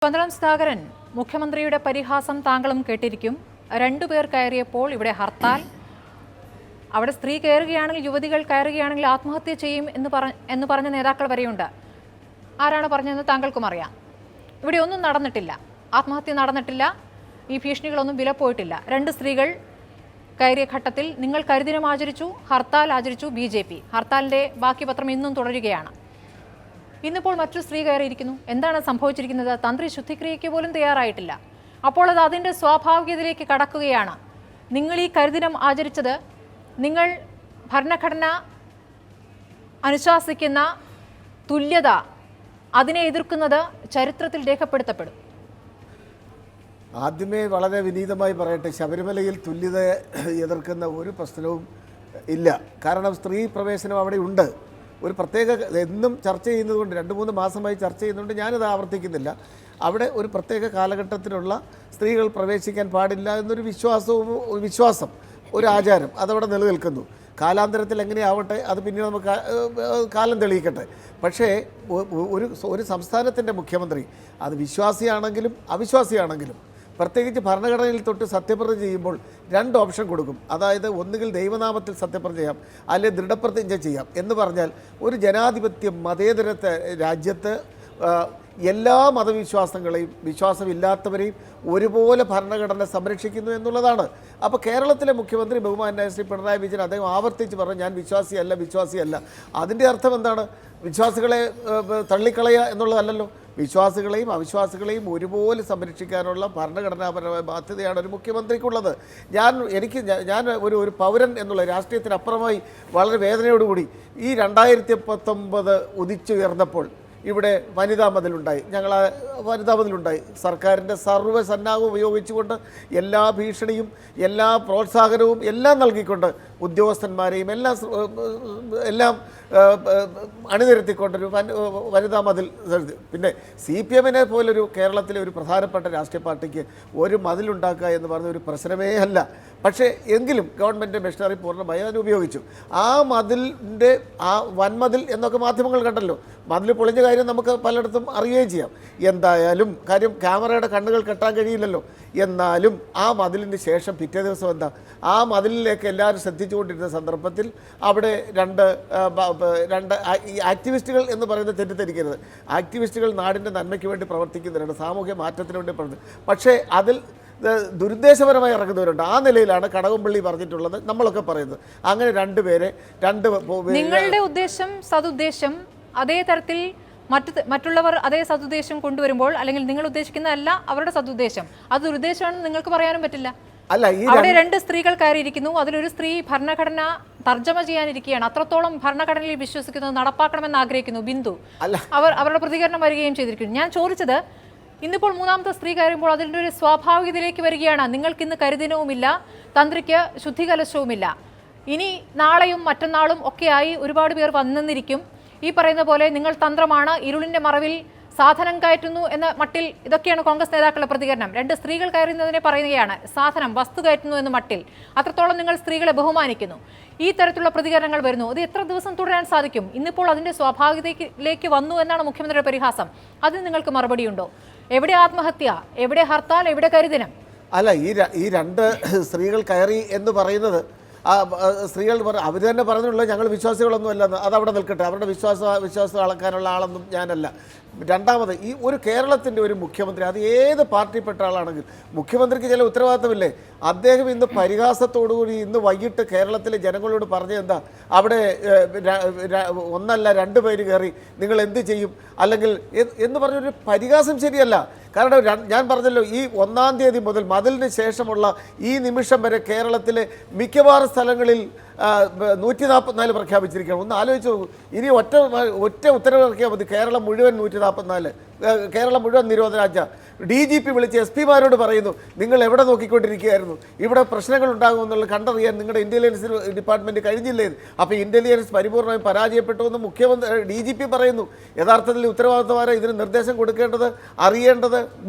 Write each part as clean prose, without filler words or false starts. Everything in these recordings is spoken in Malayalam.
പന്തളം സുധാകരൻ മുഖ്യമന്ത്രിയുടെ പരിഹാസം താങ്കളും കേട്ടിരിക്കും. രണ്ടുപേർ കയറിയപ്പോൾ ഇവിടെ ഹർത്താൽ, അവിടെ സ്ത്രീ കയറുകയാണെങ്കിൽ യുവതികൾ കയറുകയാണെങ്കിൽ ആത്മഹത്യ ചെയ്യും എന്ന് പറഞ്ഞ നേതാക്കൾ വരെയുണ്ട്. ആരാണ് പറഞ്ഞതെന്ന് താങ്കൾക്കും അറിയാം. ഇവിടെ ഒന്നും നടന്നിട്ടില്ല, ആത്മഹത്യ നടന്നിട്ടില്ല, ഈ ഭീഷണികളൊന്നും വിലപ്പോയിട്ടില്ല. രണ്ട് സ്ത്രീകൾ കയറിയ ഘട്ടത്തിൽ നിങ്ങൾ കരിദിനം ആചരിച്ചു, ഹർത്താൽ ആചരിച്ചു BJP. ഹർത്താലിൻ്റെ ബാക്കി പത്രം ഇന്നും തുടരുകയാണ്. ഇന്നിപ്പോൾ മറ്റൊരു സ്ത്രീ കയറിയിരിക്കുന്നു. എന്താണ് സംഭവിച്ചിരിക്കുന്നത്? തന്ത്രി ശുദ്ധിക്രിയയ്ക്ക് പോലും തയ്യാറായിട്ടില്ല. അപ്പോൾ അത് അതിൻ്റെ സ്വാഭാവികതയിലേക്ക് കടക്കുകയാണ്. നിങ്ങൾ ഈ കരിദിനം ആചരിച്ചത് നിങ്ങൾ ഭരണഘടന അനുശാസിക്കുന്ന തുല്യത, അതിനെ എതിർക്കുന്നത് ചരിത്രത്തിൽ രേഖപ്പെടുത്തപ്പെടും. ആദ്യമേ വളരെ വിനീതമായി പറയട്ടെ, ശബരിമലയിൽ തുല്യത എതിർക്കുന്ന ഒരു പ്രശ്നവും ഇല്ല. കാരണം സ്ത്രീ പ്രവേശനം അവിടെ ഉണ്ട്. ഒരു പ്രത്യേക എന്നും ചർച്ച ചെയ്യുന്നതുകൊണ്ട് 2-3 മാസമായി ചർച്ച ചെയ്യുന്നതുകൊണ്ട് ഞാനത് ആവർത്തിക്കുന്നില്ല. അവിടെ ഒരു പ്രത്യേക കാലഘട്ടത്തിലുള്ള സ്ത്രീകൾ പ്രവേശിക്കാൻ പാടില്ല എന്നൊരു വിശ്വാസം, ഒരു ആചാരം അതവിടെ നിലനിൽക്കുന്നു. കാലാന്തരത്തിൽ എങ്ങനെയാവട്ടെ, അത് പിന്നീട് നമുക്ക് കാലം തെളിയിക്കട്ടെ. പക്ഷേ ഒരു സംസ്ഥാനത്തിൻ്റെ മുഖ്യമന്ത്രി അത് വിശ്വാസിയാണെങ്കിലും അവിശ്വാസിയാണെങ്കിലും, പ്രത്യേകിച്ച് ഭരണഘടനയിൽ തൊട്ട് സത്യപ്രതിജ്ഞ ചെയ്യുമ്പോൾ 2 ഓപ്ഷൻ കൊടുക്കും. അതായത് ഒന്നുകിൽ ദൈവനാമത്തിൽ സത്യപ്രതിജ്ഞ ചെയ്യാം, അല്ലെങ്കിൽ ദൃഢപ്രതിജ്ഞ ചെയ്യാം. എന്ന് പറഞ്ഞാൽ ഒരു ജനാധിപത്യ മതേതര രാജ്യത്ത് എല്ലാ മതവിശ്വാസങ്ങളെയും വിശ്വാസമില്ലാത്തവരെയും ഒരുപോലെ ഭരണഘടന സംരക്ഷിക്കുന്നു എന്നുള്ളതാണ്. അപ്പോൾ കേരളത്തിലെ മുഖ്യമന്ത്രി ബഹുമാനായ ശ്രീ പിണറായി വിജയൻ അദ്ദേഹം ആവർത്തിച്ച് പറഞ്ഞു, ഞാൻ വിശ്വാസിയല്ല. അതിൻ്റെ അർത്ഥം എന്താണ്? വിശ്വാസികളെ തള്ളിക്കളയുക എന്നുള്ളതല്ലല്ലോ. വിശ്വാസികളെയും അവിശ്വാസികളെയും ഒരുപോലെ സംരക്ഷിക്കാനുള്ള ഭരണഘടനാപരമായ ബാധ്യതയാണ് ഒരു മുഖ്യമന്ത്രിക്കുള്ളത്. ഞാൻ ഒരു പൗരൻ എന്നുള്ള രാഷ്ട്രീയത്തിനപ്പുറമായി വളരെ വേദനയോടുകൂടി ഈ 2019 ഉദിച്ചുയർന്നപ്പോൾ ഇവിടെ വനിതാ മതിലുണ്ടായി. വനിതാ മതിലുണ്ടായി. സർക്കാരിൻ്റെ സർവ്വസന്നാഹവും ഉപയോഗിച്ചുകൊണ്ട് എല്ലാ ഭീഷണിയും എല്ലാ പ്രോത്സാഹനവും എല്ലാം നൽകിക്കൊണ്ട് ഉദ്യോഗസ്ഥന്മാരെയും എല്ലാം അണിനിരത്തിക്കൊണ്ടൊരു വനിതാ മതിൽ. പിന്നെ CPM-നെ പോലൊരു കേരളത്തിലെ ഒരു പ്രധാനപ്പെട്ട രാഷ്ട്രീയ പാർട്ടിക്ക് ഒരു മതിലുണ്ടാക്കുക എന്ന് പറഞ്ഞ ഒരു പ്രശ്നമേ അല്ല. പക്ഷേ എങ്കിലും ഗവൺമെൻറ് മെഷീനറി പൂർണ്ണമായി അതിന് ഉപയോഗിച്ചു. ആ മതിലിൻ്റെ വൻമതിൽ എന്നൊക്കെ മാധ്യമങ്ങൾ കണ്ടല്ലോ. മതിൽ പൊളിഞ്ഞ കാര്യം നമുക്ക് പലയിടത്തും അറിയുകയും ചെയ്യാം. എന്തായാലും കാര്യം ക്യാമറയുടെ കണ്ണുകൾ കെട്ടാൻ കഴിയില്ലല്ലോ. എന്നാലും ആ മതിലിന് ശേഷം പിറ്റേ ദിവസം എന്താ, ആ മതിലിലേക്ക് എല്ലാവരും ശ്രദ്ധിച്ചുകൊണ്ടിരുന്ന സന്ദർഭത്തിൽ അവിടെ രണ്ട് ആക്ടിവിസ്റ്റുകൾ എന്ന് പറയുന്നത് തെറ്റിദ്ധരിക്കരുത്. ആക്ടിവിസ്റ്റുകൾ നാടിൻ്റെ നന്മയ്ക്ക് വേണ്ടി പ്രവർത്തിക്കുന്നവരുണ്ട്, സാമൂഹ്യ മാറ്റത്തിന് വേണ്ടി പ്രവർത്തിക്കും. പക്ഷേ അതിൽ ദുരുദ്ദേശപരമായി ഇറങ്ങുന്നവരുണ്ട്. ആ നിലയിലാണ് കടകംപള്ളി പറഞ്ഞിട്ടുള്ളത്, നമ്മളൊക്കെ പറയുന്നത്. അങ്ങനെ നിങ്ങളുടെ ഉദ്ദേശം സതുദ്ദേശം അതേ തരത്തിൽ മറ്റുള്ളവർ അതേ സതുദ്ദേശം കൊണ്ടുവരുമ്പോൾ, അല്ലെങ്കിൽ നിങ്ങൾ ഉദ്ദേശിക്കുന്നതല്ല അവരുടെ സതുദ്ദേശം, അത് ദുരുദ്ദേശമാണെന്ന് നിങ്ങൾക്ക് പറയാനും പറ്റില്ല. അവിടെ 2 സ്ത്രീകൾ കയറിയിരിക്കുന്നു. അതിലൊരു സ്ത്രീ ഭരണഘടന തർജ്ജമ ചെയ്യാനിരിക്കുകയാണ്. അത്രത്തോളം ഭരണഘടനയിൽ വിശ്വസിക്കുന്നത് നടപ്പാക്കണമെന്ന് ആഗ്രഹിക്കുന്നു ബിന്ദു. അവരുടെ പ്രതികരണം വരികയും ചെയ്തിരിക്കുന്നു. ഞാൻ ചോദിച്ചത്, ഇന്നിപ്പോൾ 3ാമത്തെ സ്ത്രീ കയറുമ്പോൾ അതിൻ്റെ ഒരു സ്വാഭാവികതയിലേക്ക് വരികയാണ്. നിങ്ങൾക്ക് ഇന്ന് കരിദിനവുമില്ല, തന്ത്രിക്ക് ശുദ്ധികലശവുമില്ല. ഇനി നാളെയും മറ്റന്നാളും ഒക്കെയായി ഒരുപാട് പേർ വന്നെന്നിരിക്കും. ഈ പറയുന്ന പോലെ നിങ്ങൾ തന്ത്രമാണ്, ഇരുളിൻ്റെ മറവിൽ സാധനം കയറ്റുന്നു എന്ന മട്ടിൽ. ഇതൊക്കെയാണ് കോൺഗ്രസ് നേതാക്കളുടെ പ്രതികരണം. 2 സ്ത്രീകൾ കയറുന്നതിനെ പറയുകയാണ് സാധനം, വസ്തു കയറ്റുന്നു എന്ന മട്ടിൽ. അത്രത്തോളം നിങ്ങൾ സ്ത്രീകളെ ബഹുമാനിക്കുന്നു. ഈ തരത്തിലുള്ള പ്രതികരണങ്ങൾ വരുന്നു. അത് എത്ര ദിവസം തുടരാൻ സാധിക്കും? ഇന്നിപ്പോൾ അതിൻ്റെ സ്വാഭാവികതയിലേക്ക് വന്നു എന്നാണ് മുഖ്യമന്ത്രിയുടെ പരിഹാസം. അതിന് നിങ്ങൾക്ക് മറുപടിയുണ്ടോ? എവിടെ ആത്മഹത്യ, എവിടെ ഹർത്താൽ, എവിടെ കരിദിനം? അല്ല, ഈ 2 സ്ത്രീകൾ കയറി എന്ന് പറയുന്നത് സ്ത്രീകൾ അവർ തന്നെ പറഞ്ഞുള്ളൂ, ഞങ്ങൾ വിശ്വാസികളൊന്നും അല്ലെന്ന്. അതവിടെ നിൽക്കട്ടെ, അവരുടെ വിശ്വാസം അളക്കാനുള്ള ആളൊന്നും ഞാനല്ല. രണ്ടാമത്, ഈ ഒരു കേരളത്തിൻ്റെ ഒരു മുഖ്യമന്ത്രി, അത് ഏത് പാർട്ടിപ്പെട്ട ആളാണെങ്കിൽ മുഖ്യമന്ത്രിക്ക് ചില ഉത്തരവാദിത്തമില്ലേ? അദ്ദേഹം ഇന്ന് പരിഹാസത്തോടുകൂടി ഇന്ന് വൈകിട്ട് കേരളത്തിലെ ജനങ്ങളോട് പറഞ്ഞത് എന്താ? അവിടെ 1 അല്ല 2 പേര് കയറി, നിങ്ങൾ എന്ത് ചെയ്യും? അല്ലെങ്കിൽ എന്ന് പറഞ്ഞൊരു പരിഹാസം ശരിയല്ല. കാരണം ഞാൻ പറഞ്ഞല്ലോ, ഈ 1-ാം തീയതി മുതൽ മതിലിന് ശേഷമുള്ള ഈ നിമിഷം വരെ കേരളത്തിലെ മിക്കവാറും സ്ഥലങ്ങളിൽ 144 പ്രഖ്യാപിച്ചിരിക്കുകയാണ്. ഒന്ന് ആലോചിച്ച് നോക്കൂ. ഇനി ഒറ്റ ഉത്തരവ് ഇറക്കിയാൽ മതി, കേരളം മുഴുവൻ 144, കേരളം മുഴുവൻ നിരോധനാജ്ഞ. DGP വിളിച്ച് SP-മാരോട് പറയുന്നു, നിങ്ങൾ എവിടെ നോക്കിക്കൊണ്ടിരിക്കുകയായിരുന്നു? ഇവിടെ പ്രശ്നങ്ങൾ ഉണ്ടാകുമെന്നുള്ളത് കണ്ടറിയാൻ നിങ്ങളുടെ ഇൻ്റലിജൻസ് ഡിപ്പാർട്ട്മെൻറ്റ് കഴിഞ്ഞില്ലേ? അപ്പോൾ ഇൻ്റലിജൻസ് പരിപൂർണ്ണമായും പരാജയപ്പെട്ടു എന്ന് DGP പറയുന്നു. യഥാർത്ഥത്തിൽ ഉത്തരവാദിത്തമാരെ ഇതിന് നിർദ്ദേശം കൊടുക്കേണ്ടത്, അറിയേണ്ടത്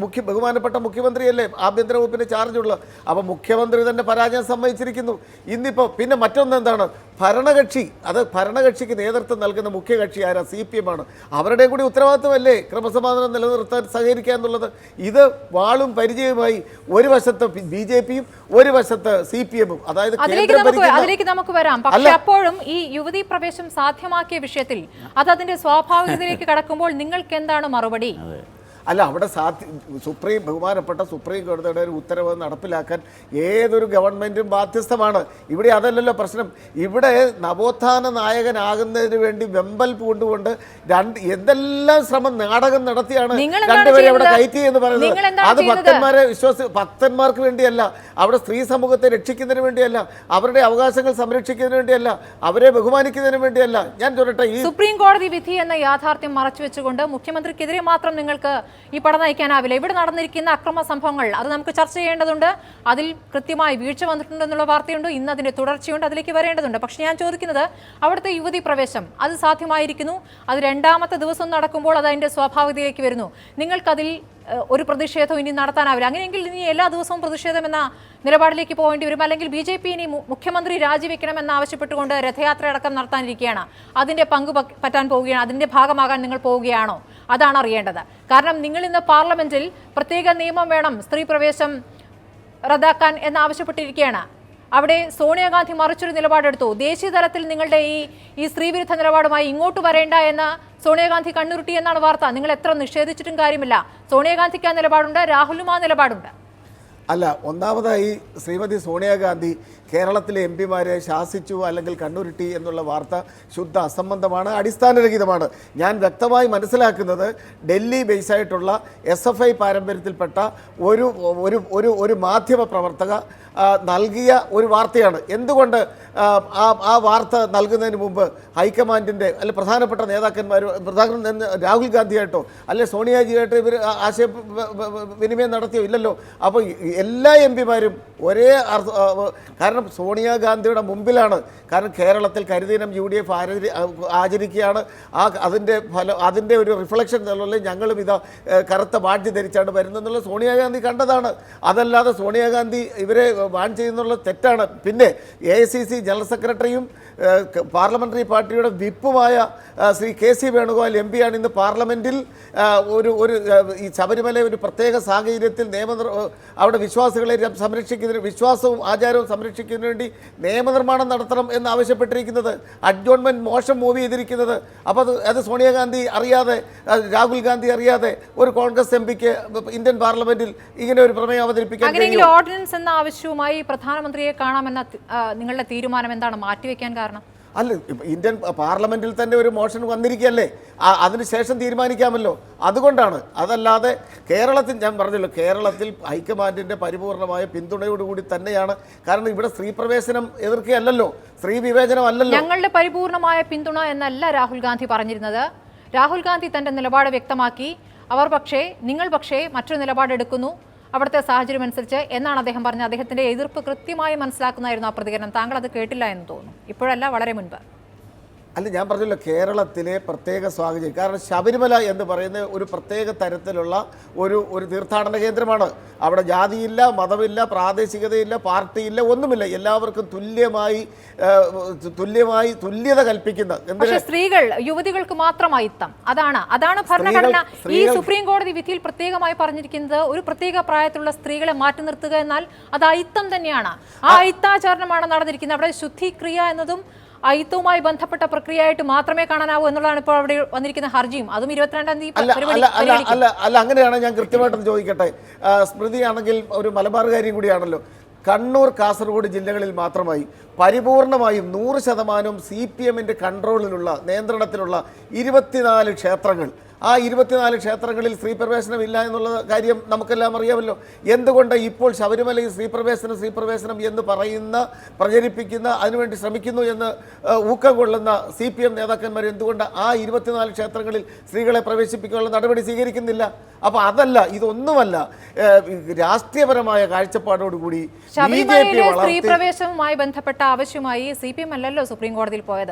ബഹുമാനപ്പെട്ട മുഖ്യമന്ത്രിയല്ലേ, ആഭ്യന്തര വകുപ്പിന് ചാർജുള്ള. അപ്പോൾ മുഖ്യമന്ത്രി തന്നെ പരാജയം സമ്മതിച്ചിരിക്കുന്നു. ഇന്നിപ്പോൾ പിന്നെ മറ്റൊന്ന് എന്താണ്? ഭരണകക്ഷിക്ക് നേതൃത്വം നൽകുന്ന മുഖ്യകക്ഷി ആരാ? CPM ആണ്. അവരുടെ കൂടി ഉത്തരവാദിത്വമല്ലേ ക്രമസമാധാനം നിലനിർത്താൻ സഹകരിക്കുക എന്നുള്ളത്? ഇത് വാളും പരിചയവുമായി ഒരു വശത്ത് BJPയും ഒരു വശത്ത് CPM-ഉം, അതായത് അതിലേക്ക് നമുക്ക് വരാം. പക്ഷെ അപ്പോഴും ഈ യുവതീ പ്രവേശം സാധ്യമാക്കിയ വിഷയത്തിൽ അത് അതിന്റെ സ്വാഭാവികതയിലേക്ക് കടക്കുമ്പോൾ നിങ്ങൾക്ക് എന്താണ് മറുപടി? അല്ല, അവിടെ ബഹുമാനപ്പെട്ട സുപ്രീം കോടതിയുടെ ഒരു ഉത്തരവ് നടപ്പിലാക്കാൻ ഏതൊരു ഗവൺമെൻറ്റും ബാധ്യസ്ഥമാണ്. ഇവിടെ അതല്ലല്ലോ പ്രശ്നം. ഇവിടെ നവോത്ഥാന നായകനാകുന്നതിന് വേണ്ടി വെമ്പൽ പൂണ്ടുകൊണ്ട് എന്തെല്ലാം ശ്രമം നാടകം നടത്തിയാണ് രണ്ടുപേരെ അവിടെ കയറ്റി എന്ന് പറയുന്നത്. അത് ഭക്തന്മാർക്ക് വേണ്ടിയല്ല, അവിടെ സ്ത്രീ സമൂഹത്തെ രക്ഷിക്കുന്നതിന് വേണ്ടിയല്ല, അവരുടെ അവകാശങ്ങൾ സംരക്ഷിക്കുന്നതിന് വേണ്ടിയല്ല, അവരെ ബഹുമാനിക്കുന്നതിന് വേണ്ടിയല്ല. ഞാൻ ചോദിട്ടെ, ഈ സുപ്രീം കോടതി വിധി എന്ന യാഥാർത്ഥ്യം മറച്ചുവെച്ചുകൊണ്ട് മുഖ്യമന്ത്രിക്കെതിരെ മാത്രം നിങ്ങൾക്ക് ഈ പട നയിക്കാനാവില്ല. ഇവിടെ നടന്നിരിക്കുന്ന അക്രമ സംഭവങ്ങൾ അത് നമുക്ക് ചർച്ച ചെയ്യേണ്ടതുണ്ട്. അതിൽ കൃത്യമായി വീഴ്ച വന്നിട്ടുണ്ടെന്നുള്ള വാർത്തയുണ്ട്. ഇന്ന് അതിന്റെ തുടർച്ചയുണ്ട്, അതിലേക്ക് വരേണ്ടതുണ്ട്. പക്ഷെ ഞാൻ ചോദിക്കുന്നത്, അവിടുത്തെ യുവതി പ്രവേശം അത് സാധ്യമായിരിക്കുന്നു. അത് രണ്ടാമത്തെ ദിവസം നടക്കുമ്പോൾ അത് അതിന്റെ സ്വാഭാവികതയിലേക്ക് വരുന്നു. നിങ്ങൾക്കതിൽ ഒരു പ്രതിഷേധം ഇനി നടത്താനാവില്ല. അങ്ങനെയെങ്കിൽ ഇനി എല്ലാ ദിവസവും പ്രതിഷേധം എന്ന നിലപാടിലേക്ക് പോകേണ്ടി വരും. അല്ലെങ്കിൽ BJP ഇനി മുഖ്യമന്ത്രി രാജിവെക്കണമെന്ന് ആവശ്യപ്പെട്ടുകൊണ്ട് രഥയാത്ര അടക്കം നടത്താനിരിക്കുകയാണ്. അതിന്റെ പങ്ക് പറ്റാൻ പോവുകയാണ്, അതിന്റെ ഭാഗമാകാൻ നിങ്ങൾ പോവുകയാണോ? അതാണ് അറിയേണ്ടത്. കാരണം നിങ്ങൾ ഇന്ന് പാർലമെന്റിൽ പ്രത്യേക നിയമം വേണം സ്ത്രീ പ്രവേശം റദ്ദാക്കാൻ എന്നാവശ്യപ്പെട്ടിരിക്കുകയാണ്. അവിടെ സോണിയാഗാന്ധി മറിച്ചൊരു നിലപാടെടുത്തു. ദേശീയ തലത്തിൽ നിങ്ങളുടെ ഈ സ്ത്രീവിരുദ്ധ നിലപാടുമായി ഇങ്ങോട്ട് വരേണ്ട എന്ന് സോണിയാഗാന്ധി കണ്ണുരുട്ടി എന്നാണ് വാർത്ത. നിങ്ങൾ എത്ര നിഷേധിച്ചിട്ടും കാര്യമില്ല. സോണിയാഗാന്ധിക്ക് ആ നിലപാടുണ്ട്, രാഹുലും ആ നിലപാടുണ്ട്. അല്ല, ഒന്നാമതായി ശ്രീമതി സോണിയാഗാന്ധി കേരളത്തിലെ MP-മാരെ ശാസിച്ചു അല്ലെങ്കിൽ കണ്ണുരുട്ടി എന്നുള്ള വാർത്ത ശുദ്ധ അസംബന്ധമാണ്, അടിസ്ഥാനരഹിതമാണ്. ഞാൻ വ്യക്തമായി മനസ്സിലാക്കുന്നത് ഡൽഹി ബേസായിട്ടുള്ള SFI പാരമ്പര്യത്തിൽപ്പെട്ട ഒരു മാധ്യമ പ്രവർത്തക നൽകിയ ഒരു വാർത്തയാണ്. എന്തുകൊണ്ട് ആ വാർത്ത നൽകുന്നതിന് മുമ്പ് ഹൈക്കമാൻഡിൻ്റെ അല്ലെ പ്രധാനപ്പെട്ട നേതാക്കന്മാർ, രാഹുൽ ഗാന്ധിയായിട്ടോ അല്ലെ സോണിയാജിയായിട്ടോ ഇവർ ആശയവിനിമയം നടത്തിയോ? ഇല്ലല്ലോ. അപ്പോൾ എല്ലാ MP-മാരും ഒരേ കാരണം സോണിയാഗാന്ധിയുടെ മുമ്പിലാണ്. കാരണം കേരളത്തിൽ കരിദിനം UDF ആചരിക്കുകയാണ്. അതിൻ്റെ ഒരു റിഫ്ലക്ഷൻ എന്നുള്ള ഞങ്ങളും ഇതാ കറുത്ത ബാഡ്ജ് ധരിച്ചാണ് വരുന്നതെന്നുള്ള സോണിയാഗാന്ധി കണ്ടതാണ്. അതല്ലാതെ സോണിയാഗാന്ധി ഇവരെ ബാൻ ചെയ്യുന്നുള്ള തെറ്റാണ്. പിന്നെ AICC ജനറൽ സെക്രട്ടറിയും പാർലമെൻ്ററി പാർട്ടിയുടെ വിപ്പുമായ ശ്രീ KC വേണുഗോപാൽ MP-യാണ് ഇന്ന് പാർലമെൻറ്റിൽ ഈ ശബരിമല ഒരു പ്രത്യേക സാഹചര്യത്തിൽ അവിടെ വിശ്വാസികളെ സംരക്ഷിക്കുന്നതിന്, വിശ്വാസവും ആചാരവും സംരക്ഷിക്കുന്നതിന് വേണ്ടി നിയമനിർമ്മാണം നടത്തണം എന്ന് ആവശ്യപ്പെട്ടിരിക്കുന്നത്. അഡ്ജോൺമെൻറ്റ് മോശം മൂവ് ചെയ്തിരിക്കുന്നത്. അപ്പോൾ അത് സോണിയാഗാന്ധി അറിയാതെ, രാഹുൽ ഗാന്ധി അറിയാതെ ഒരു കോൺഗ്രസ് MP-ക്ക് ഇന്ത്യൻ പാർലമെൻറ്റിൽ ഇങ്ങനെ ഒരു പ്രമേയം അവതരിപ്പിക്കാൻ കഴിയും? ഓർഡിനൻസ് എന്ന ആവശ്യവുമായി പ്രധാനമന്ത്രിയെ കാണാമെന്ന നിങ്ങളുടെ തീരുമാനം എന്താണ് മാറ്റിവെക്കാൻ കാരണം? അല്ല, ഇന്ത്യൻ പാർലമെൻറ്റിൽ തന്നെ ഒരു മോഷൻ വന്നിരിക്കുകയല്ലേ, അതിനുശേഷം തീരുമാനിക്കാമല്ലോ. അതുകൊണ്ടാണ്. അതല്ലാതെ കേരളത്തിൽ, ഞാൻ പറഞ്ഞല്ലോ, കേരളത്തിൽ ഹൈക്കമാൻഡിൻ്റെ പരിപൂർണമായ പിന്തുണയോടുകൂടി തന്നെയാണ്. കാരണം ഇവിടെ സ്ത്രീ പ്രവേശനം എതിർക്കുകയല്ലല്ലോ, സ്ത്രീ വിവേചനം അല്ലല്ലോ. ഞങ്ങളുടെ പരിപൂർണമായ പിന്തുണ എന്നല്ല രാഹുൽ ഗാന്ധി പറഞ്ഞിരുന്നത്. രാഹുൽ ഗാന്ധി തന്റെ നിലപാട് വ്യക്തമാക്കി. നിങ്ങൾ പക്ഷേ മറ്റൊരു നിലപാടെടുക്കുന്നു അവിടുത്തെ സാഹചര്യം അനുസരിച്ച് എന്നാണ് അദ്ദേഹം പറഞ്ഞത്. അദ്ദേഹത്തിന്റെ എതിർപ്പ് കൃത്യമായി മനസ്സിലാക്കുന്നതായിരുന്നു ആ പ്രതികരണം. താങ്കൾ അത് കേട്ടില്ല എന്ന് തോന്നുന്നു. ഇപ്പോഴല്ല, വളരെ മുൻപ്. അല്ല, ഞാൻ പറഞ്ഞല്ലോ, കേരളത്തിലെ പ്രത്യേക സാഹചര്യം. കാരണം ശബരിമല എന്ന് പറയുന്ന ഒരു പ്രത്യേക തരത്തിലുള്ള ഒരു തീർത്ഥാടന കേന്ദ്രമാണ്. അവിടെ ജാതിയില്ല, മതമില്ല, പ്രാദേശികതയില്ല, പാർട്ടിയില്ല, ഒന്നുമില്ല. എല്ലാവർക്കും തുല്യത കൽപ്പിക്കുന്ന. സ്ത്രീകൾ, യുവതികൾക്ക് മാത്രം അയിത്തം. അതാണ് ഭരണഘടന. ഈ സുപ്രീം കോടതി വിധിയിൽ പ്രത്യേകമായി പറഞ്ഞിരിക്കുന്നത് ഒരു പ്രത്യേക പ്രായത്തിലുള്ള സ്ത്രീകളെ മാറ്റി നിർത്തുക എന്നാൽ അത് അയിത്തം തന്നെയാണ്. ആ അയിത്താചാരണമാണ് നടന്നിരിക്കുന്നത്. അവിടെ ശുദ്ധിക്രിയ എന്നതും അയിത്തവുമായി ബന്ധപ്പെട്ട പ്രക്രിയയായിട്ട് മാത്രമേ കാണാനാവൂ എന്നുള്ളതാണ് ഇപ്പോൾ അവിടെ വന്നിരിക്കുന്ന ഹർജിയും. അതും 22-ാം തീയതി. അല്ല, അങ്ങനെയാണ്. ഞാൻ കൃത്യമായിട്ടൊന്ന് ചോദിക്കട്ടെ. സ്മൃതിയാണെങ്കിൽ ഒരു മലബാറുകാരിയും കൂടിയാണല്ലോ. കണ്ണൂർ, കാസർഗോഡ് ജില്ലകളിൽ മാത്രമായി പരിപൂർണമായും 100% CPM-ന്റെ കൺട്രോളിലുള്ള, നിയന്ത്രണത്തിലുള്ള 24 ക്ഷേത്രങ്ങൾ. ആ 24 ക്ഷേത്രങ്ങളിൽ സ്ത്രീ പ്രവേശനമില്ല എന്നുള്ള കാര്യം നമുക്കെല്ലാം അറിയാമല്ലോ. എന്തുകൊണ്ട് ഇപ്പോൾ ശബരിമലയിൽ സ്ത്രീ പ്രവേശനം എന്ന് പ്രചരിപ്പിക്കുന്ന, അതിനുവേണ്ടി ശ്രമിക്കുന്നു എന്ന് ഊക്കം കൊള്ളുന്ന CPM നേതാക്കന്മാർ എന്തുകൊണ്ട് ആ 24 ക്ഷേത്രങ്ങളിൽ സ്ത്രീകളെ പ്രവേശിപ്പിക്കാനുള്ള നടപടി സ്വീകരിക്കുന്നില്ല? അപ്പോൾ അതല്ല, ഇതൊന്നുമല്ല, രാഷ്ട്രീയപരമായ കാഴ്ചപ്പാടോടുകൂടി ശബരിമലയിലെ സ്ത്രീ പ്രവേശവുമായി ബന്ധപ്പെട്ട ആവശ്യമായി CPM അല്ലല്ലോ സുപ്രീം കോടതിയിൽ പോയത്.